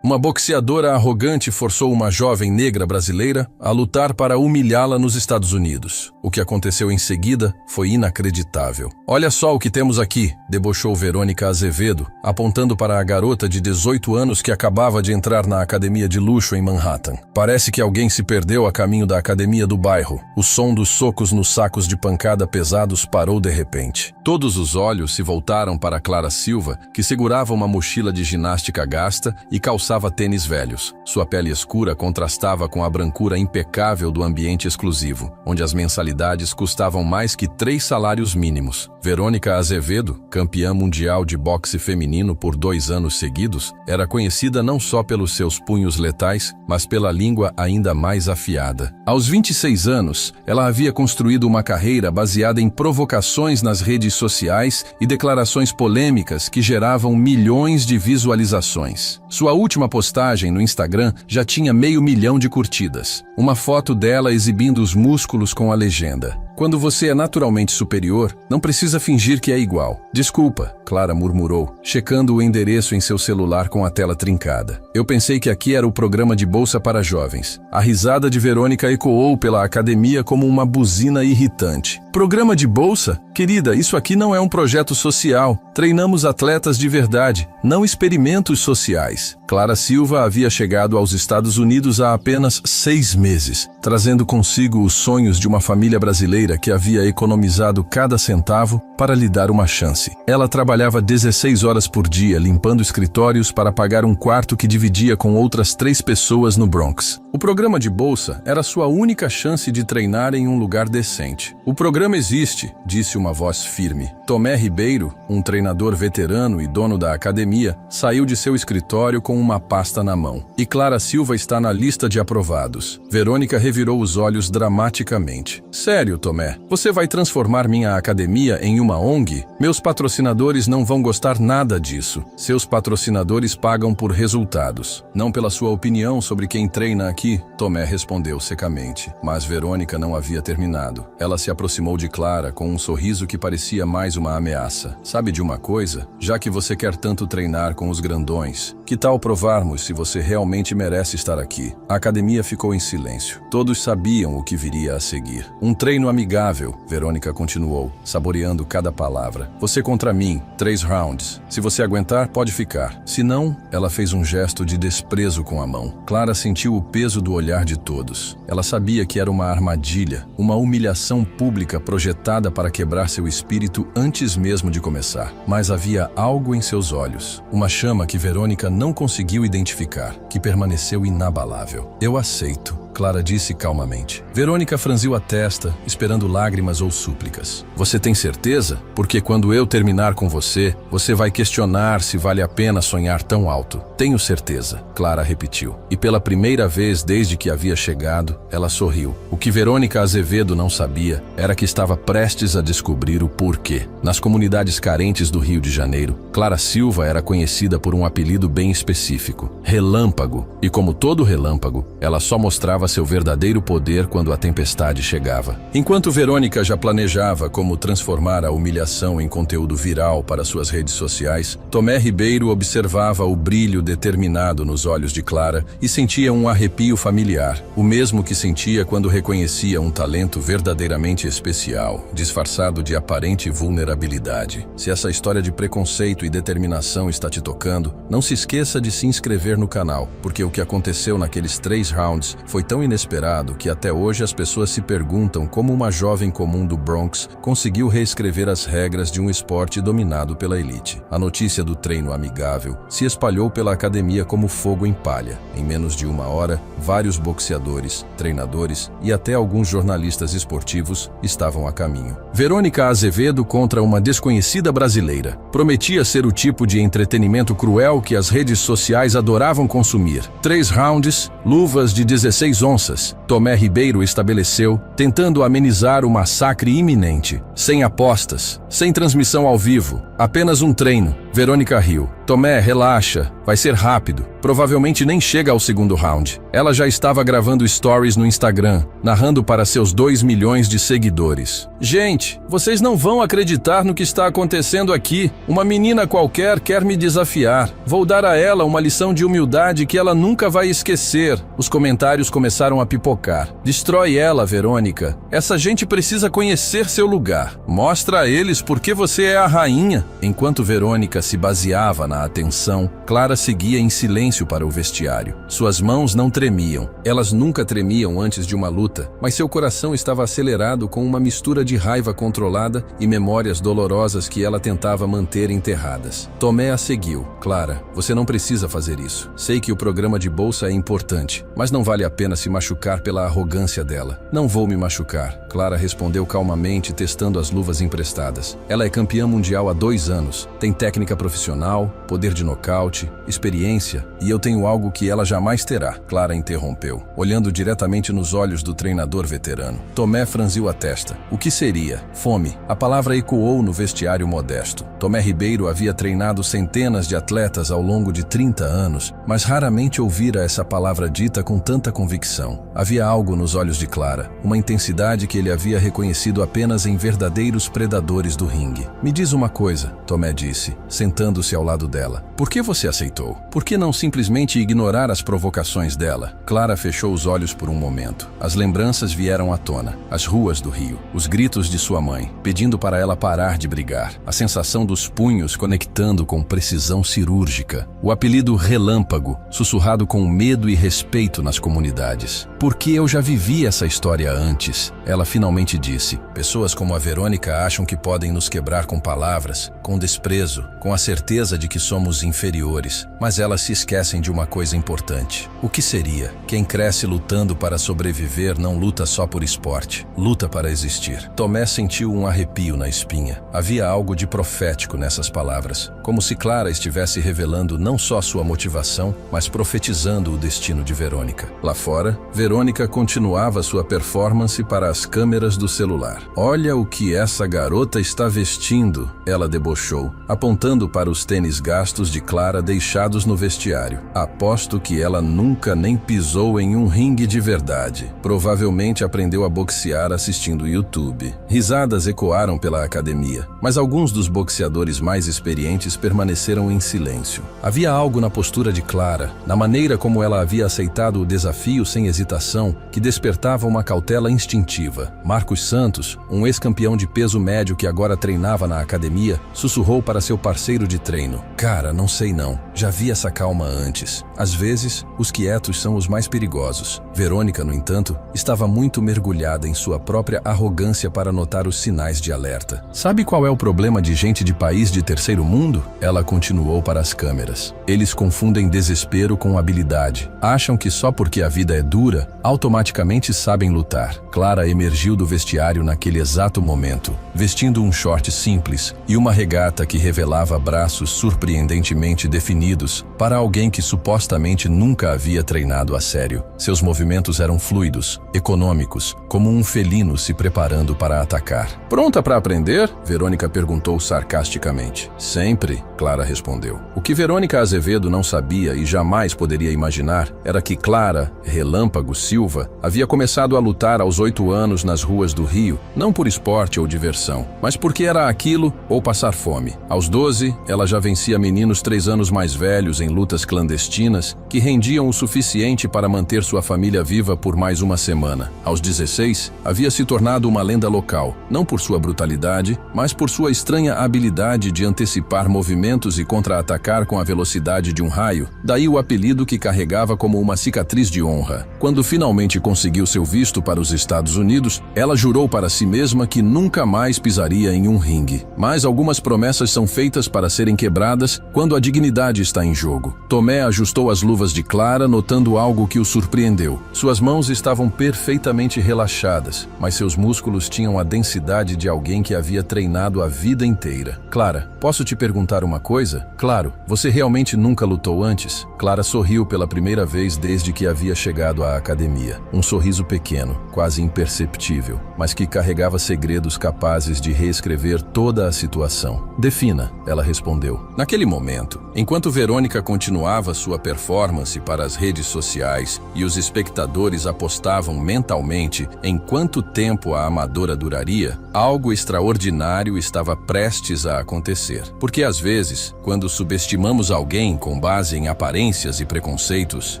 Uma boxeadora arrogante forçou uma jovem negra brasileira a lutar para humilhá-la nos Estados Unidos. O que aconteceu em seguida foi inacreditável. "Olha só o que temos aqui", debochou Verônica Azevedo, apontando para a garota de 18 anos que acabava de entrar na academia de luxo em Manhattan. Parece que alguém se perdeu a caminho da academia do bairro. O som dos socos nos sacos de pancada pesados parou de repente. Todos os olhos se voltaram para Clara Silva, que segurava uma mochila de ginástica gasta e calçava tênis velhos. Sua pele escura contrastava com a brancura impecável do ambiente exclusivo, onde as mensalidades custavam mais que 3 salários mínimos. Verônica Azevedo, campeã mundial de boxe feminino por 2 anos seguidos, era conhecida não só pelos seus punhos letais, mas pela língua ainda mais afiada. Aos 26 anos, ela havia construído uma carreira baseada em provocações nas redes sociais e declarações polêmicas que geravam milhões de visualizações. Sua última postagem no Instagram já tinha 500 mil de curtidas. Uma foto dela exibindo os músculos com a legenda: "Quando você é naturalmente superior, não precisa fingir que é igual." "Desculpa", Clara murmurou, checando o endereço em seu celular com a tela trincada. "Eu pensei que aqui era o programa de bolsa para jovens." A risada de Verônica ecoou pela academia como uma buzina irritante. "Programa de bolsa? Querida, isso aqui não é um projeto social. Treinamos atletas de verdade, não experimentos sociais." Clara Silva havia chegado aos Estados Unidos há apenas 6 meses, trazendo consigo os sonhos de uma família brasileira que havia economizado cada centavo para lhe dar uma chance. Ela trabalhava 16 horas por dia limpando escritórios para pagar um quarto que dividia com outras 3 pessoas no Bronx. O programa de bolsa era sua única chance de treinar em um lugar decente. "O programa existe", disse uma voz firme. Tomé Ribeiro, um treinador veterano e dono da academia, saiu de seu escritório com uma pasta na mão. "E Clara Silva está na lista de aprovados." Verônica revirou os olhos dramaticamente. "Sério, Tomé? Você vai transformar minha academia em uma ONG? Meus patrocinadores não vão gostar nada disso." "Seus patrocinadores pagam por resultados, não pela sua opinião sobre quem treina aqui", Tomé respondeu secamente. Mas Verônica não havia terminado. Ela se aproximou de Clara com um sorriso que parecia mais uma ameaça. "Sabe de uma coisa? Já que você quer tanto treinar com os grandões, que tal provarmos se você realmente merece estar aqui?" A academia ficou em silêncio. Todos sabiam o que viria a seguir. "Um treino amigável", Verônica continuou, saboreando cada palavra. "Você contra mim, 3 rounds. Se você aguentar, pode ficar. Se não..." Ela fez um gesto de desprezo com a mão. Clara sentiu o peso do olhar de todos. Ela sabia que era uma armadilha, uma humilhação pública projetada para quebrar seu espírito antes mesmo de começar. Mas havia algo em seus olhos, uma chama que Verônica não conseguiu identificar, que permaneceu inabalável. "Eu aceito", Clara disse calmamente. Verônica franziu a testa, esperando lágrimas ou súplicas. "Você tem certeza? Porque quando eu terminar com você, você vai questionar se vale a pena sonhar tão alto." "Tenho certeza", Clara repetiu. E pela primeira vez desde que havia chegado, ela sorriu. O que Verônica Azevedo não sabia era que estava prestes a descobrir o porquê. Nas comunidades carentes do Rio de Janeiro, Clara Silva era conhecida por um apelido bem específico: Relâmpago. E como todo relâmpago, ela só mostrava seu verdadeiro poder quando a tempestade chegava. Enquanto Verônica já planejava como transformar a humilhação em conteúdo viral para suas redes sociais, Tomé Ribeiro observava o brilho determinado nos olhos de Clara e sentia um arrepio familiar, o mesmo que sentia quando reconhecia um talento verdadeiramente especial, disfarçado de aparente vulnerabilidade. Se essa história de preconceito e determinação está te tocando, não se esqueça de se inscrever no canal, porque o que aconteceu naqueles 3 rounds foi tão inesperado que até hoje as pessoas se perguntam como uma jovem comum do Bronx conseguiu reescrever as regras de um esporte dominado pela elite. A notícia do treino amigável se espalhou pela academia como fogo em palha. Em menos de 1 hora, vários boxeadores, treinadores e até alguns jornalistas esportivos estavam a caminho. Verônica Azevedo contra uma desconhecida brasileira. Prometia ser o tipo de entretenimento cruel que as redes sociais adoravam consumir. 3 rounds, luvas de 16 onças, Tomé Ribeiro estabeleceu, tentando amenizar o massacre iminente. Sem apostas, sem transmissão ao vivo, apenas um treino. Verônica riu. Tomé, relaxa, vai ser rápido. Provavelmente nem chega ao segundo round. Ela já estava gravando stories no Instagram, narrando para seus 2 milhões de seguidores. Gente, vocês não vão acreditar no que está acontecendo aqui. Uma menina qualquer quer me desafiar. Vou dar a ela uma lição de humildade que ela nunca vai esquecer. Os comentários começaram a pipocar. Destrói ela, Verônica. Essa gente precisa conhecer seu lugar. Mostra a eles por que você é a rainha. Enquanto Verônica se baseava na atenção, Clara seguia em silêncio para o vestiário. Suas mãos não tremiam. Elas nunca tremiam antes de uma luta, mas seu coração estava acelerado com uma mistura de raiva controlada e memórias dolorosas que ela tentava manter enterradas. Tomé a seguiu. Clara, você não precisa fazer isso. Sei que o programa de bolsa é importante, mas não vale a pena se machucar pela arrogância dela. Não vou me machucar, Clara respondeu calmamente, testando as luvas emprestadas. Ela é campeã mundial há 2 anos, tem técnica profissional, poder de nocaute, experiência, e eu tenho algo que ela jamais terá, Clara interrompeu, olhando diretamente nos olhos do treinador veterano. Tomé franziu a testa. O que seria? Fome. A palavra ecoou no vestiário modesto. Tomé Ribeiro havia treinado centenas de atletas ao longo de 30 anos, mas raramente ouvira essa palavra dita com tanta convicção. Havia algo nos olhos de Clara, uma intensidade que ele havia reconhecido apenas em verdadeiros predadores do ringue. Me diz uma coisa, Tomé disse, sentando-se ao lado dela. Por que você aceitou? Por que não simplesmente ignorar as provocações dela? Clara fechou os olhos por um momento. As lembranças vieram à tona. As ruas do Rio, os gritos de sua mãe, pedindo para ela parar de brigar. A sensação dos punhos conectando com precisão cirúrgica. O apelido Relâmpago, sussurrado com medo e respeito nas comunidades. Porque eu já vivi essa história antes. Ela finalmente disse. Pessoas como a Verônica acham que podem nos quebrar com palavras, com desprezo, com a certeza de que somos inferiores. Mas elas se esquecem de uma coisa importante. O que seria? Quem cresce lutando para sobreviver não luta só por esporte. Luta para existir. Tomé sentiu um arrepio na espinha. Havia algo de profético nessas palavras. Como se Clara estivesse revelando não só sua motivação, mas profetizando o destino de Verônica. Lá fora, Verônica continuava sua performance para as câmeras do celular. Olha o que essa garota está vestindo, ela debochou, apontando para os tênis gastos de Clara deixados no vestiário. Aposto que ela nunca nem pisou em um ringue de verdade. Provavelmente aprendeu a boxear assistindo YouTube. Risadas ecoaram pela academia, mas alguns dos boxeadores mais experientes permaneceram em silêncio. Havia algo na postura de Clara, na maneira como ela havia aceitado o desafio sem hesitação, que despertava uma cautela instintiva. Marcos Santos, um ex-campeão de peso médio que agora treinava na academia, sussurrou para seu parceiro de treino. Cara, não sei não, já vi essa calma antes. Às vezes, os quietos são os mais perigosos. Verônica, no entanto, estava muito mergulhada em sua própria arrogância para notar os sinais de alerta. Sabe qual é o problema de gente de país de terceiro mundo? Ela continuou para as câmeras. Eles confundem desespero com habilidade. Acham que só porque a vida é dura, automaticamente sabem lutar. Clara emergiu do vestiário naquele exato momento, vestindo um short simples e uma regata que revelava braços surpreendentemente definidos para alguém que supostamente nunca havia treinado a sério. Seus movimentos eram fluidos, econômicos, como um felino se preparando para atacar. Pronta para aprender? Verônica perguntou sarcasticamente. Sempre, Clara respondeu. O que Verônica Azevedo não sabia e jamais poderia imaginar era que Clara Relâmpago Silva havia começado a lutar aos 8 anos nas ruas do Rio, não por esporte ou diversão, mas porque era aquilo ou passar fome. Aos 12, ela já vencia meninos 3 anos mais velhos em lutas clandestinas que rendiam o suficiente para manter sua família viva por mais uma semana. Aos 16, havia se tornado uma lenda local, não por sua brutalidade, mas por sua estranha habilidade de antecipar movimentos e contra-atacar com a velocidade de um raio, daí o apelido que carregava como uma cicatriz de honra. Quando finalmente conseguiu seu visto para os Estados Unidos, ela jurou para si mesma que nunca mais pisaria em um ringue. Mas algumas promessas são feitas para serem quebradas quando a dignidade está em jogo. Tomé ajustou as luvas de Clara, notando algo que o surpreendeu. Suas mãos estavam perfeitamente relaxadas, mas seus músculos tinham a densidade de alguém que havia treinado a vida inteira. Clara, posso te perguntar perguntar uma coisa? Claro, você realmente nunca lutou antes? Clara sorriu pela primeira vez desde que havia chegado à academia. Um sorriso pequeno, quase imperceptível, mas que carregava segredos capazes de reescrever toda a situação. Defina, ela respondeu. Naquele momento, enquanto Verônica continuava sua performance para as redes sociais e os espectadores apostavam mentalmente em quanto tempo a amadora duraria, algo extraordinário estava prestes a acontecer. Porque às vezes, quando subestimamos alguém com base em aparências e preconceitos,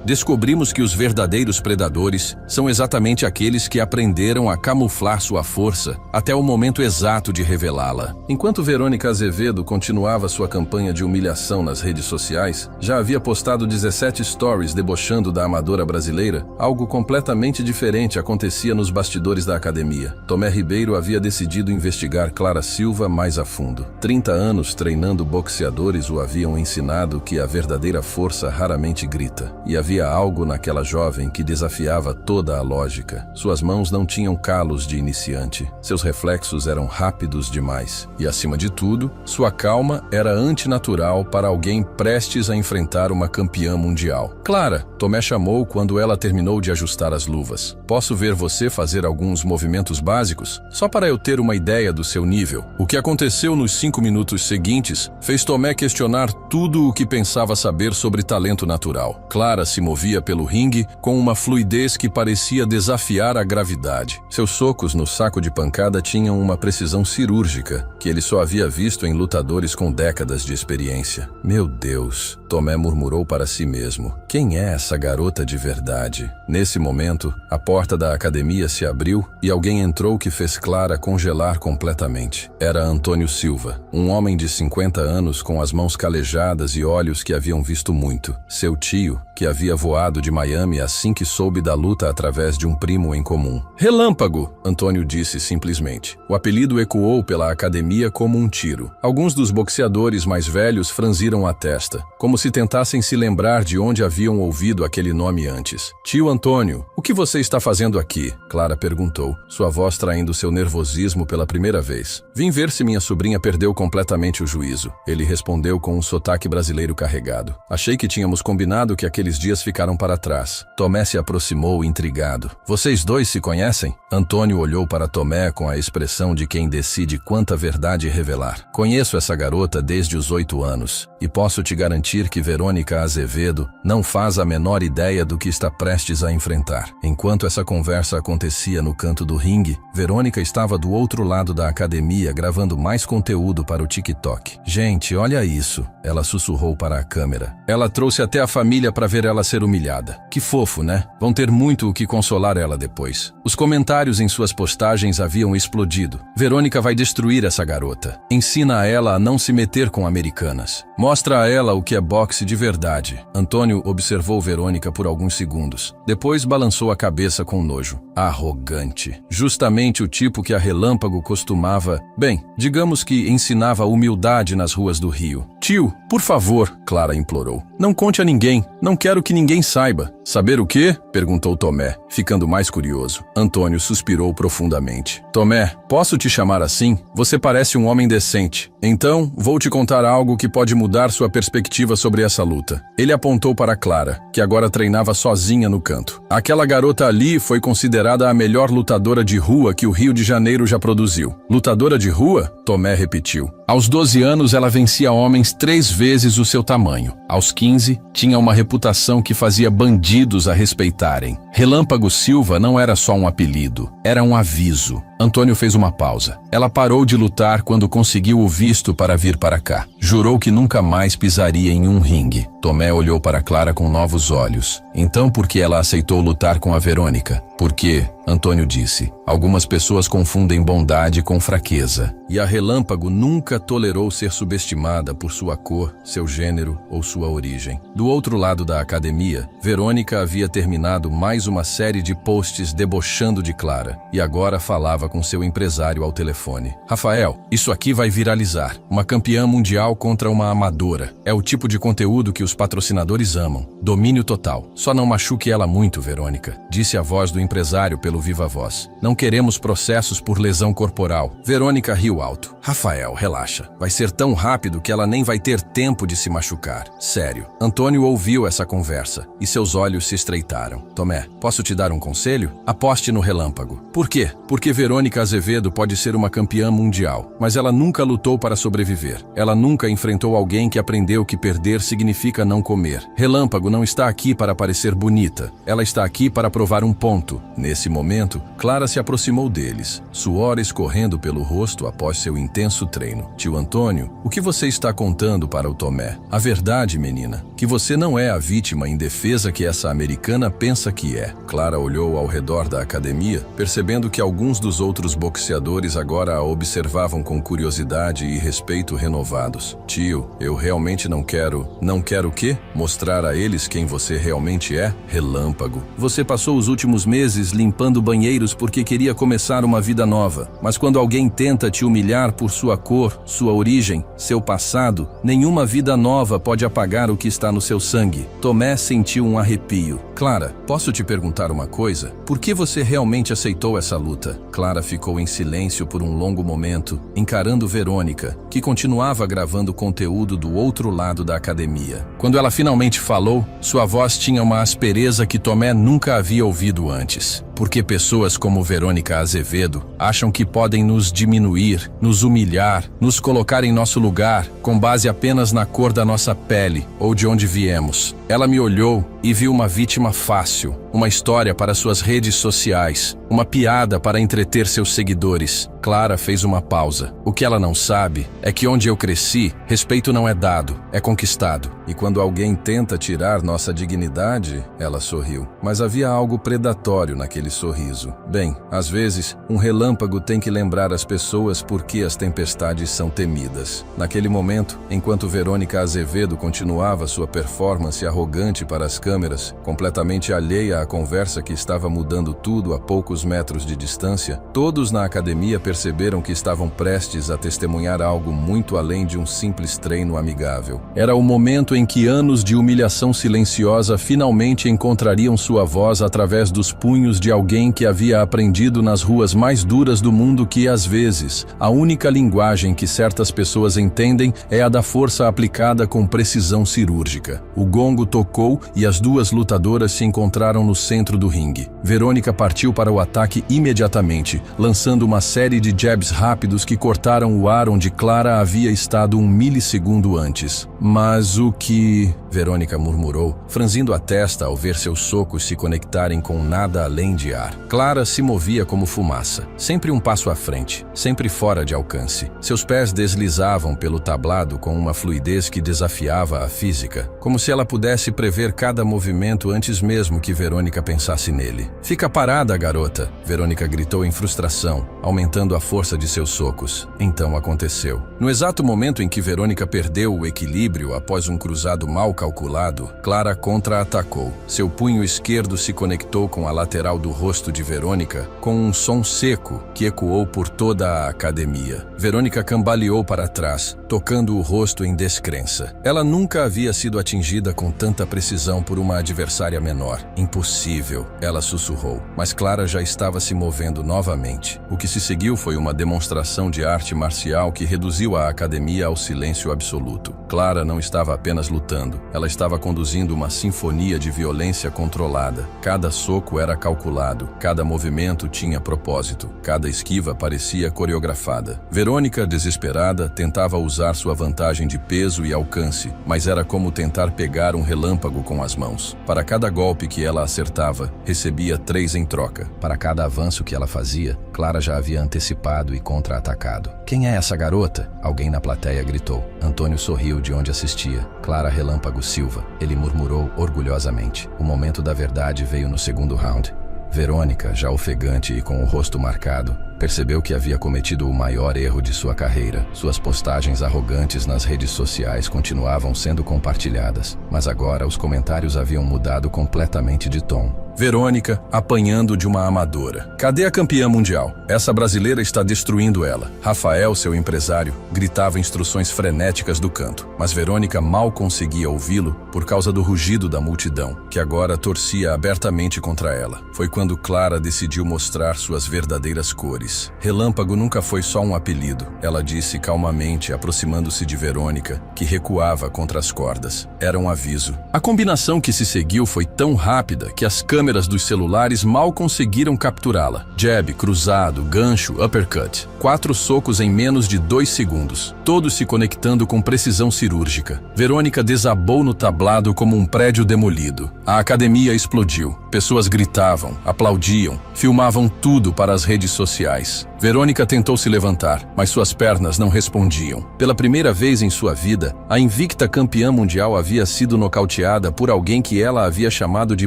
descobrimos que os verdadeiros predadores são exatamente aqueles que aprenderam a camuflar sua força até o momento exato de revelá-la. Enquanto Verônica Azevedo continuava sua campanha de humilhação nas redes sociais, já havia postado 17 stories debochando da amadora brasileira. Algo completamente diferente acontecia nos bastidores da academia. Tomé Ribeiro havia decidido investigar Clara Silva mais a fundo. 30 anos treinando boxeadores o haviam ensinado que a verdadeira força raramente grita. E havia algo naquela jovem que desafiava toda a lógica. Suas mãos não tinham calos de iniciante. Seus reflexos eram rápidos demais. E, acima de tudo, sua calma era antinatural para alguém prestes a enfrentar uma campeã mundial. Clara, Tomé chamou quando ela terminou de ajustar as luvas. Posso ver você fazer alguns movimentos básicos? Só para eu ter uma ideia do seu nível. O que aconteceu nos 5 minutos seguintes fez Tomé questionar tudo o que pensava saber sobre talento natural. Clara se movia pelo ringue com uma fluidez que parecia desafiar a gravidade. Seus socos no saco de pancada tinham uma precisão cirúrgica que ele só havia visto em lutadores com décadas de experiência. Meu Deus, Tomé murmurou para si mesmo. Quem é essa garota de verdade? Nesse momento, a porta da academia se abriu e alguém entrou que fez Clara congelar completamente. Era Antônio Silva, um homem de 50 anos com as mãos calejadas e olhos que haviam visto muito. Seu tio, que havia voado de Miami assim que soube da luta através de um primo em comum. Relâmpago, Antônio disse simplesmente. O apelido ecoou pela academia como um tiro. Alguns dos boxeadores mais velhos franziram a testa, como se tentassem se lembrar de onde haviam ouvido aquele nome antes. Tio Antônio, o que você está fazendo aqui? Clara perguntou, sua voz traindo seu nervosismo pela primeira vez. Vim ver se minha sobrinha perdeu completamente o juízo. Ele respondeu com um sotaque brasileiro carregado. Achei que tínhamos combinado que aqueles dias ficaram para trás. Tomé se aproximou intrigado. Vocês dois se conhecem? Antônio olhou para Tomé com a expressão de quem decide quanta verdade revelar. Conheço essa garota desde os 8 anos e posso te garantir que Verônica Azevedo não faz a menor ideia do que está prestes a enfrentar. Enquanto essa conversa acontecia no canto do ringue, Verônica estava do outro lado da academia gravando mais conteúdo para o TikTok. Gente, olha isso, ela sussurrou para a câmera. Ela trouxe até a família para ver ela ser humilhada. Que fofo, né? Vão ter muito o que consolar ela depois. Os comentários em suas postagens haviam explodido. Verônica vai destruir essa garota. Ensina a ela a não se meter com americanas. Mostra a ela o que é boxe de verdade. Antônio observou Verônica por alguns segundos. Depois balançou a cabeça com nojo. Arrogante. Justamente o tipo que a Relâmpago costumava... Bem, digamos que ensinava humildade nas ruas do Rio. Tio, por favor, Clara implorou. Não conte a ninguém. Não quero que ninguém saiba. Saber o quê? Perguntou Tomé, ficando mais curioso. Antônio suspirou profundamente. Tomé, posso te chamar assim? Você parece um homem decente. Então, vou te contar algo que pode mudar sua perspectiva sobre essa luta. Ele apontou para Clara, que agora treinava sozinha no canto. Aquela garota ali foi considerada a melhor lutadora de rua que o Rio de Janeiro já produziu. Lutadora de rua? Tomé repetiu. Aos 12 anos, ela vencia homens 3 vezes o seu tamanho. Aos 15, tinha uma reputação que fazia bandidos a respeitarem. Relâmpago Silva não era só um apelido, era um aviso. Antônio fez uma pausa. Ela parou de lutar quando conseguiu o visto para vir para cá. Jurou que nunca mais pisaria em um ringue. Tomé olhou para Clara com novos olhos. Então por que ela aceitou lutar com a Verônica? Porque, Antônio disse, algumas pessoas confundem bondade com fraqueza. E a Relâmpago nunca tolerou ser subestimada por sua cor, seu gênero ou sua origem. Do outro lado da academia, Verônica havia terminado mais mais uma série de posts debochando de Clara e agora falava com seu empresário ao telefone. Rafael, isso aqui vai viralizar. Uma campeã mundial contra uma amadora. É o tipo de conteúdo que os patrocinadores amam. Domínio total. Só não machuque ela muito, Verônica, disse a voz do empresário pelo viva voz. Não queremos processos por lesão corporal. Verônica riu alto. Rafael, relaxa. Vai ser tão rápido que ela nem vai ter tempo de se machucar. Sério. Antônio ouviu essa conversa e seus olhos se estreitaram. Tomé, posso te dar um conselho? Aposte no relâmpago. Por quê? Porque Verônica Azevedo pode ser uma campeã mundial, mas ela nunca lutou para sobreviver. Ela nunca enfrentou alguém que aprendeu que perder significa não comer. Relâmpago não está aqui para parecer bonita. Ela está aqui para provar um ponto. Nesse momento, Clara se aproximou deles, suor escorrendo pelo rosto após seu intenso treino. Tio Antônio, o que você está contando para o Tomé? A verdade, menina, que você não é a vítima indefesa que essa americana pensa que é. Clara olhou ao redor da academia, percebendo que alguns dos outros boxeadores agora a observavam com curiosidade e respeito renovados. Tio, eu realmente não quero... Não quero o quê? Mostrar a eles quem você realmente é? Relâmpago. Você passou os últimos meses limpando banheiros porque queria começar uma vida nova. Mas quando alguém tenta te humilhar por sua cor, sua origem, seu passado, nenhuma vida nova pode apagar o que está no seu sangue. Tomé sentiu um arrepio. Clara, posso te perguntar uma coisa? Por que você realmente aceitou essa luta? Clara ficou em silêncio por um longo momento, encarando Verônica, que continuava gravando conteúdo do outro lado da academia. Quando ela finalmente falou, sua voz tinha uma aspereza que Tomé nunca havia ouvido antes. Porque pessoas como Verônica Azevedo acham que podem nos diminuir, nos humilhar, nos colocar em nosso lugar com base apenas na cor da nossa pele ou de onde viemos. Ela me olhou e viu uma vítima fácil, uma história para suas redes sociais, uma piada para entreter seus seguidores. Clara fez uma pausa. O que ela não sabe é que onde eu cresci, respeito não é dado, é conquistado. E quando alguém tenta tirar nossa dignidade, ela sorriu. Mas havia algo predatório naquele sorriso. Bem, às vezes, um relâmpago tem que lembrar as pessoas por que as tempestades são temidas. Naquele momento, enquanto Verônica Azevedo continuava sua performance arrogante para as câmeras, completamente alheia à conversa que estava mudando tudo a poucos metros de distância, todos na academia perceberam que estavam prestes a testemunhar algo muito além de um simples treino amigável. Era o momento em que anos de humilhação silenciosa finalmente encontrariam sua voz através dos punhos de alguém que havia aprendido nas ruas mais duras do mundo que, às vezes, a única linguagem que certas pessoas entendem é a da força aplicada com precisão cirúrgica. O gongo tocou e as duas lutadoras se encontraram no centro do ringue. Verônica partiu para o ataque imediatamente, lançando uma série de jabs rápidos que cortaram o ar onde Clara havia estado um milissegundo antes. Mas o que... Verônica murmurou, franzindo a testa ao ver seus socos se conectarem com nada além de ar. Clara se movia como fumaça, sempre um passo à frente, sempre fora de alcance. Seus pés deslizavam pelo tablado com uma fluidez que desafiava a física, como se ela pudesse prever cada movimento antes mesmo que Verônica pensasse nele. Fica parada, garota! Verônica gritou em frustração, aumentando a força de seus socos. Então aconteceu. No exato momento em que Verônica perdeu o equilíbrio após um cruzado mal calculado, Clara contra-atacou. Seu punho esquerdo se conectou com a lateral do rosto de Verônica com um som seco que ecoou por toda a academia. Verônica cambaleou para trás, tocando o rosto em descrença. Ela nunca havia sido atingida com tanta precisão por uma adversária menor. Impossível, ela sussurrou. Mas Clara já estava se movendo novamente. O que se seguiu foi uma demonstração de arte marcial que reduziu a academia ao silêncio absoluto. Clara não estava apenas lutando, ela estava conduzindo uma sinfonia de violência controlada. Cada soco era calculado, cada movimento tinha propósito, cada esquiva parecia coreografada. Verônica, desesperada, tentava usar sua vantagem de peso e alcance, mas era como tentar pegar um relâmpago com as mãos. Para cada golpe que ela acertava, recebia 3 em troca. Para cada avanço que ela fazia, Clara já havia antecipado e contra-atacado. "Quem é essa garota?" Alguém na plateia gritou. Antônio sorriu de onde assistia. "Clara Relâmpago Silva", ele murmurou orgulhosamente. O momento da verdade veio no segundo round. Verônica, já ofegante e com o rosto marcado, percebeu que havia cometido o maior erro de sua carreira. Suas postagens arrogantes nas redes sociais continuavam sendo compartilhadas, mas agora os comentários haviam mudado completamente de tom. Verônica apanhando de uma amadora. Cadê a campeã mundial? Essa brasileira está destruindo ela. Rafael, seu empresário, gritava instruções frenéticas do canto, mas Verônica mal conseguia ouvi-lo por causa do rugido da multidão, que agora torcia abertamente contra ela. Foi quando Clara decidiu mostrar suas verdadeiras cores. Relâmpago nunca foi só um apelido, ela disse calmamente, aproximando-se de Verônica, que recuava contra as cordas. Era um aviso. A combinação que se seguiu foi tão rápida que as câmeras dos celulares mal conseguiram capturá-la. Jab, cruzado, gancho, uppercut. 4 socos em menos de 2 segundos, todos se conectando com precisão cirúrgica. Verônica desabou no tablado como um prédio demolido. A academia explodiu. Pessoas gritavam, aplaudiam, filmavam tudo para as redes sociais. Verônica tentou se levantar, mas suas pernas não respondiam. Pela primeira vez em sua vida, a invicta campeã mundial havia sido nocauteada por alguém que ela havia chamado de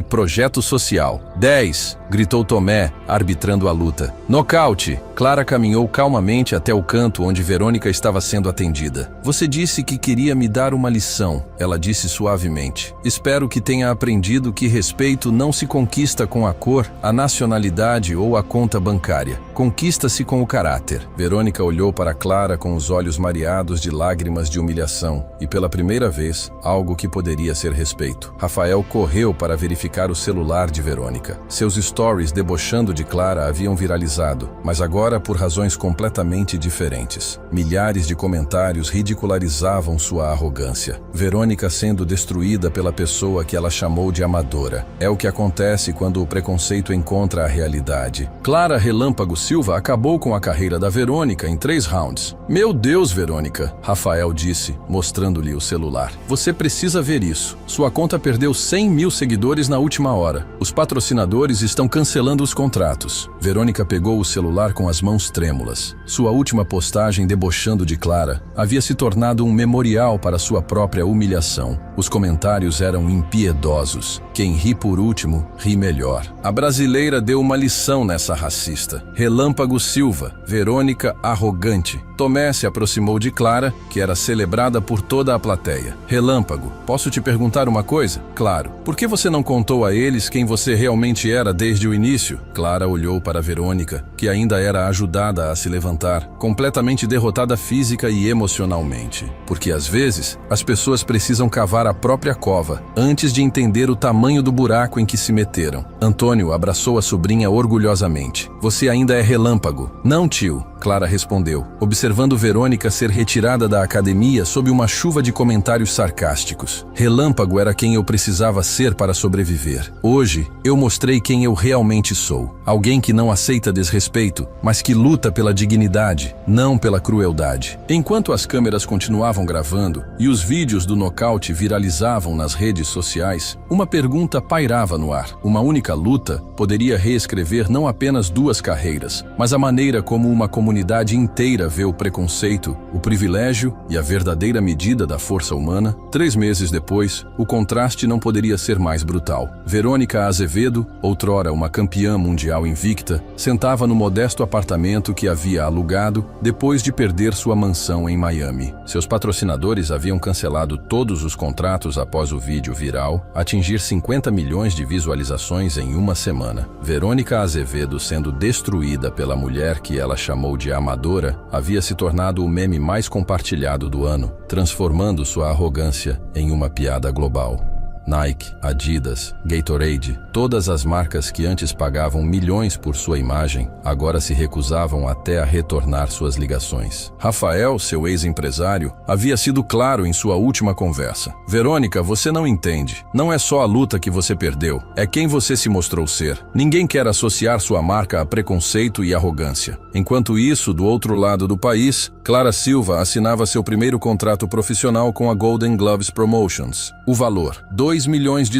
projeto social. 10, gritou Tomé, arbitrando a luta. Nocaute! Clara caminhou calmamente até o canto onde Verônica estava sendo atendida. Você disse que queria me dar uma lição, ela disse suavemente. Espero que tenha aprendido que respeito não se conquista com a cor, a nacionalidade ou a conta bancária. Conquista-se com o caráter. Verônica olhou para Clara com os olhos mareados de lágrimas de humilhação e, pela primeira vez, algo que poderia ser respeito. Rafael correu para verificar o celular de Verônica. Seus stories debochando de Clara haviam viralizado, mas agora por razões completamente diferentes. Milhares de comentários ridicularizavam sua arrogância. Verônica sendo destruída pela pessoa que ela chamou de amadora. É o que acontece quando o preconceito encontra a realidade. Clara Relâmpago Silva acabou com a carreira da Verônica em 3 rounds. Meu Deus, Verônica, Rafael disse, mostrando-lhe o celular. Você precisa ver isso. Sua conta perdeu 100 mil seguidores na última hora. Os patrocinadores estão cancelando os contratos. Verônica pegou o celular com as mãos trêmulas. Sua última postagem debochando de Clara havia se tornado um memorial para sua própria humilhação. Os comentários eram impiedosos. Quem ri por último, ri melhor. A brasileira deu uma lição nessa racista. Relâmpago Silva, Verônica arrogante. Tomé se aproximou de Clara, que era celebrada por toda a plateia. Relâmpago, posso te perguntar uma coisa? Claro. Por que você não contou a eles quem você realmente era desde o início? Clara olhou para Verônica, que ainda era ajudada a se levantar, completamente derrotada física e emocionalmente. Porque às vezes, as pessoas precisam cavar a própria cova antes de entender o tamanho do buraco em que se meteram. Antônio abraçou a sobrinha orgulhosamente. Você ainda é relâmpago. Não, tio, Clara respondeu, observando Verônica ser retirada da academia sob uma chuva de comentários sarcásticos. Relâmpago era quem eu precisava ser para sobreviver. Hoje, eu mostrei quem eu realmente sou. Alguém que não aceita desrespeito, mas que luta pela dignidade, não pela crueldade. Enquanto as câmeras continuavam gravando e os vídeos do nocaute viralizavam nas redes sociais, uma pergunta pairava no ar. Uma única luta poderia reescrever não apenas 2 carreiras, mas a maneira como uma comunidade inteira vê o preconceito, o privilégio e a verdadeira medida da força humana. 3 meses depois, o contraste não poderia ser mais brutal. Verônica Azevedo, outrora uma campeã mundial invicta, sentava no modesto apartamento que havia alugado depois de perder sua mansão em Miami. Seus patrocinadores haviam cancelado todos os contratos após o vídeo viral atingir 50 milhões de visualizações em uma semana. Verônica Azevedo sendo destruída pela mulher que ela chamou de amadora havia se tornado o meme mais compartilhado do ano, transformando sua arrogância em uma piada global. Nike, Adidas, Gatorade, todas as marcas que antes pagavam milhões por sua imagem, agora se recusavam até a retornar suas ligações. Rafael, seu ex-empresário, havia sido claro em sua última conversa. Verônica, você não entende. Não é só a luta que você perdeu, é quem você se mostrou ser. Ninguém quer associar sua marca a preconceito e arrogância. Enquanto isso, do outro lado do país, Clara Silva assinava seu primeiro contrato profissional com a Golden Gloves Promotions. O valor, $2 milhões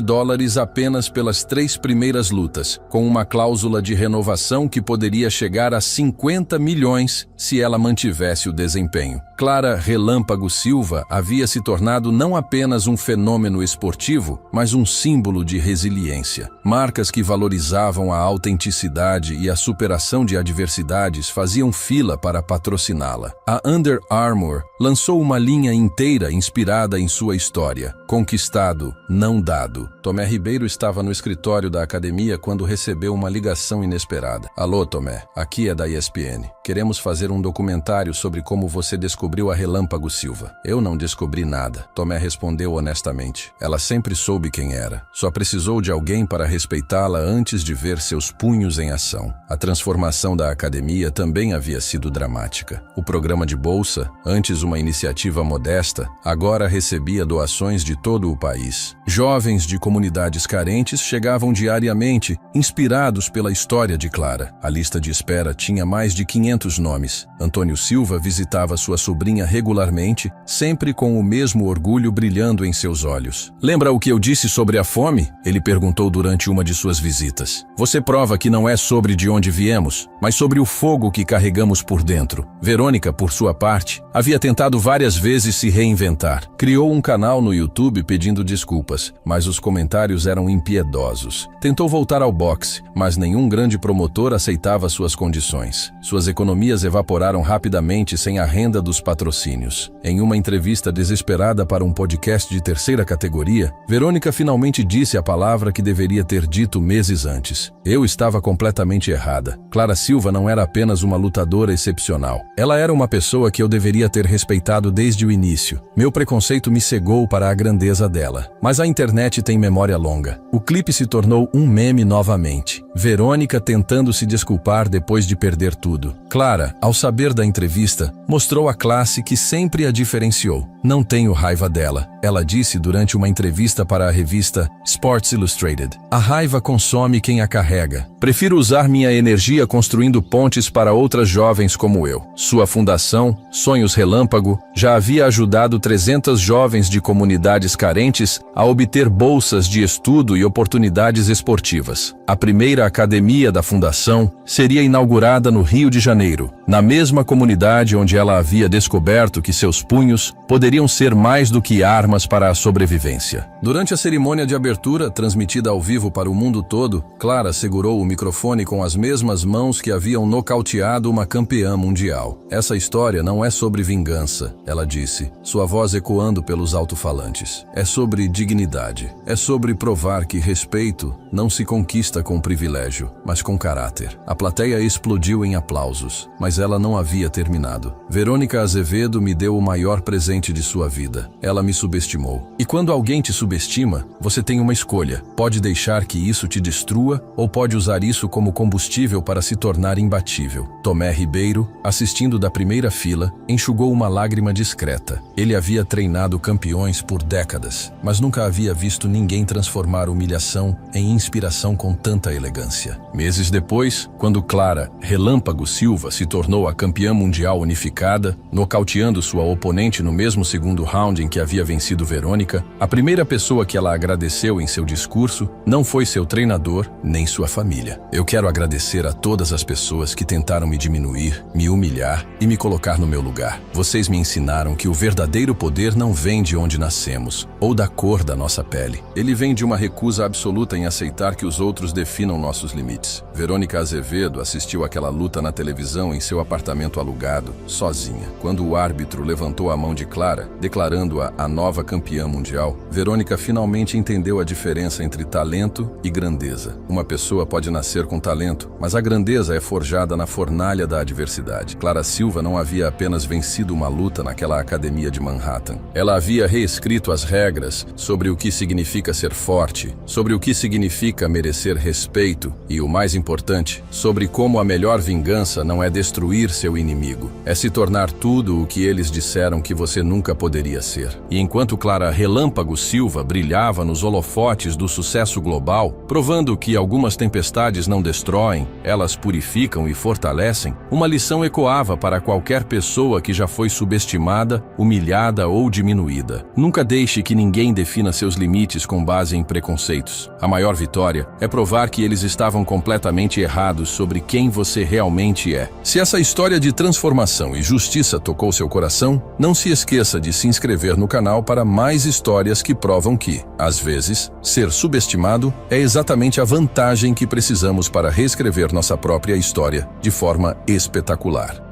apenas pelas 3 primeiras lutas, com uma cláusula de renovação que poderia chegar a 50 milhões se ela mantivesse o desempenho. Clara Relâmpago Silva havia se tornado não apenas um fenômeno esportivo, mas um símbolo de resiliência. Marcas que valorizavam a autenticidade e a superação de adversidades faziam fila para patrociná-la. A Under Armour lançou uma linha inteira inspirada em sua história. Conquistado, não dado. Tomé Ribeiro estava no escritório da academia quando recebeu uma ligação inesperada. Alô, Tomé, aqui é da ESPN. Queremos fazer um documentário sobre como você descobriu a Relâmpago Silva. Eu não descobri nada, Tomé respondeu honestamente. Ela sempre soube quem era. Só precisou de alguém para respeitá-la antes de ver seus punhos em ação. A transformação da academia também havia sido dramática. O programa de bolsa, antes uma iniciativa modesta, agora recebia doações de todo o país. Jovens de comunidades carentes chegavam diariamente, inspirados pela história de Clara. A lista de espera tinha mais de 500 nomes. Antônio Silva visitava sua sobrinha regularmente, sempre com o mesmo orgulho brilhando em seus olhos. Lembra o que eu disse sobre a fome? Ele perguntou durante uma de suas visitas. Você prova que não é sobre de onde viemos, mas sobre o fogo que carregamos por dentro. Verônica, por sua parte, havia tentado várias vezes se reinventar. Criou um canal no YouTube pedindo desculpas, mas os comentários eram impiedosos. Tentou voltar ao boxe, mas nenhum grande promotor aceitava suas condições. Suas economias evaporaram rapidamente sem a renda dos patrocínios. Em uma entrevista desesperada para um podcast de terceira categoria, Verônica finalmente disse a palavra que deveria ter dito meses antes. Eu estava completamente errada. Clara Silva não era apenas uma lutadora excepcional. Ela era uma pessoa que eu deveria ter respeitado desde o início. Meu preconceito me cegou para a grandeza dela. Mas a internet tem memória longa. O clipe se tornou um meme novamente. Verônica tentando se desculpar depois de perder tudo. Clara, ao saber da entrevista, mostrou à classe que sempre a diferenciou. Não tenho raiva dela, ela disse durante uma entrevista para a revista Sports Illustrated. A raiva consome quem a carrega. Prefiro usar minha energia construindo pontes para outras jovens como eu. Sua fundação, Sonhos Relâmpago, já havia ajudado 300 jovens de comunidades carentes a obter bolsas de estudo e oportunidades esportivas. A primeira academia da fundação seria inaugurada no Rio de Janeiro, na mesma comunidade onde ela havia descoberto que seus punhos poderiam ser mais do que armas para a sobrevivência. Durante a cerimônia de abertura, transmitida ao vivo para o mundo todo, Clara segurou o microfone com as mesmas mãos que haviam nocauteado uma campeã mundial. Essa história não é sobre vingança, ela disse, sua voz ecoando pelos alto-falantes. É sobre dignidade. É sobre provar que respeito não se conquista com privilégio, mas com caráter. A plateia explodiu em aplausos, mas ela não havia terminado. Verônica Azevedo me deu o maior presente de sua vida. Ela me subestimou. E quando alguém te subestima, você tem uma escolha. Pode deixar que isso te destrua ou pode usar isso como combustível para se tornar imbatível. Tomé Ribeiro, assistindo da primeira fila, enxugou uma lágrima discreta. Ele havia treinado campeões por décadas, mas nunca havia visto ninguém transformar humilhação em inspiração com tanta elegância. Meses depois, quando Clara Relâmpago Silva se tornou a campeã mundial unificada, nocauteando sua oponente no mesmo segundo round em que havia vencido Verônica, a primeira pessoa que ela agradeceu em seu discurso não foi seu treinador, nem sua família. Eu quero agradecer a todas as pessoas que tentaram me diminuir, me humilhar e me colocar no meu lugar. Vocês me ensinaram que o verdadeiro poder não vem de onde nascemos, ou da cor da nossa pele. Ele vem de uma recusa absoluta em aceitar que os outros definam nossos limites. Verônica Azevedo assistiu àquela luta na televisão em seu apartamento alugado, sozinha. Quando o árbitro levantou a mão de Clara, declarando-a a nova campeã mundial, Verônica finalmente entendeu a diferença entre talento e grandeza. Uma pessoa pode nascer com talento, mas a grandeza é forjada na fornalha da adversidade. Clara Silva não havia apenas vencido uma luta naquela academia de Manhattan. Ela havia reescrito as regras sobre o que significa ser forte, sobre o que significa merecer respeito e, o mais importante, sobre como a melhor vingança não é destruir seu inimigo, é se tornar tudo o que eles disseram que você nunca poderia ser. E enquanto Clara Relâmpago Silva brilhava nos holofotes do sucesso global, provando que algumas tempestades não destroem, elas purificam e fortalecem, uma lição ecoava para qualquer pessoa que já foi subestimada, humilhada ou diminuída. Nunca deixe que ninguém defina seus limites com base em preconceitos. A maior vitória é provar que eles estavam completamente errados sobre quem você realmente é. Se essa história de transformação e justiça tocou seu coração, não se esqueça de se inscrever no canal para mais histórias que provam que, às vezes, ser subestimado é exatamente a vantagem que precisamos para reescrever nossa própria história de forma espetacular.